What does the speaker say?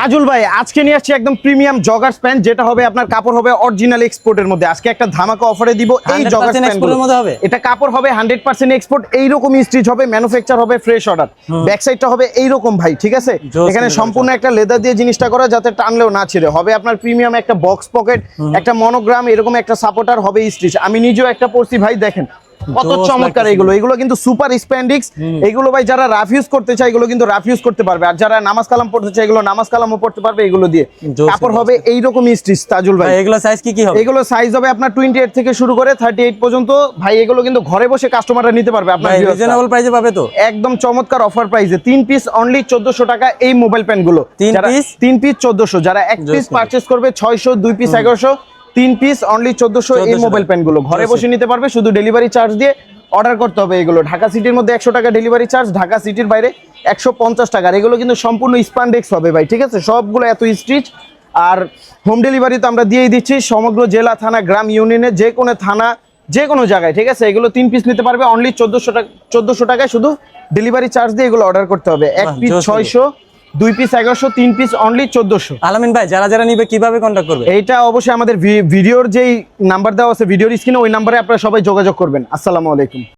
তাজুল ভাই আজকে নিয়ে আসছি একদম প্রিমিয়াম জগার্স প্যান্ট, যেটা হবে আপনার কাপড় হবে অরিজিনাল এক্সপোর্টের মধ্যে। আজকে একটা ধামাকা অফারে দিব এই জগার্স প্যান্টের মধ্যে হবে। এটা কাপড় হবে 100% এক্সপোর্ট, এইরকমই স্টিচ হবে, ম্যানুফ্যাকচার হবে ফ্রেশ অর্ডার। ব্যাক সাইডটা হবে এইরকম ভাই, ঠিক আছে? এখানে সম্পূর্ণ একটা লেদার দিয়ে জিনিসটা করা, যাতে টানলেও না ছিঁড়ে। হবে আপনার প্রিমিয়াম একটা বক্স পকেট, একটা মনোগ্রাম, এরকম একটা সাপোর্টার হবে স্টিচ। আমি নিজেও একটা পরছি ভাই, দেখেন কত চমৎকার। এগুলো কিন্তু সুপার স্প্যান্ডিক্স। এগুলো ভাই যারা রাফ ইউজ করতে চায় এগুলো কিন্তু রাফ ইউজ করতে পারবে, আর যারা নামাজ কালাম পড়তে চায় এগুলো নামাজ কালামও পড়তে পারবে। এগুলো দিয়ে কাপড় হবে এইরকম স্টিচ। তাজুল ভাই এগুলো সাইজ কি হবে? এগুলো সাইজ হবে আপনার 28 থেকে শুরু করে 38 পর্যন্ত ভাই। এগুলো কিন্তু ঘরে বসে কাস্টমাররা নিতে পারবে আপনার রিজনেবল প্রাইসে পাবে তো, একদম চমৎকার অফার প্রাইসে। 3 পিস অনলি 1400 টাকা এই মোবাইল প্যান্ট গুলো। 3 পিস 1400, যারা এক পিস পারচেজ করবে 600, 2 পিস 1100, 3 পিস অনলি 1400 এই মোবাইল প্যান্ট গুলো ঘরে বসে নিতে পারবে। শুধু ডেলিভারি চার্জ দিয়ে অর্ডার করতে হবে। এগুলো ঢাকা সিটির মধ্যে 100 টাকা ডেলিভারি চার্জ, ঢাকা সিটির বাইরে 150 টাকা। এগুলো কিন্তু সম্পূর্ণ স্পান্ডেক্স হবে ভাই, ঠিক আছে? সবগুলো এত স্টিচ। আর হোম ডেলিভারি তো আমরা দিয়েই দিচ্ছি সমগ্র জেলা, থানা, গ্রাম, ইউনিয়নে যে কোনো থানা, যে কোনো জায়গায়, ঠিক আছে? এগুলো 3 পিস নিতে পারবে অনলি 1400 টাকায়। শুধু ডেলিভারি চার্জ দিয়ে এগুলো অর্ডার করতে হবে। এক পিস 600, 2 পিস 1100, 3 পিস অনলি 1400। আলামিন ভাই যারা নিবে কিভাবে কন্টাক্ট করবে? এইটা অবশ্যই আমাদের ভিডিওর যেই নাম্বার দেওয়া আছে ভিডিওর স্ক্রিনে, ওই নাম্বারে আপনারা সবাই যোগাযোগ করবেন। আসসালামু আলাইকুম।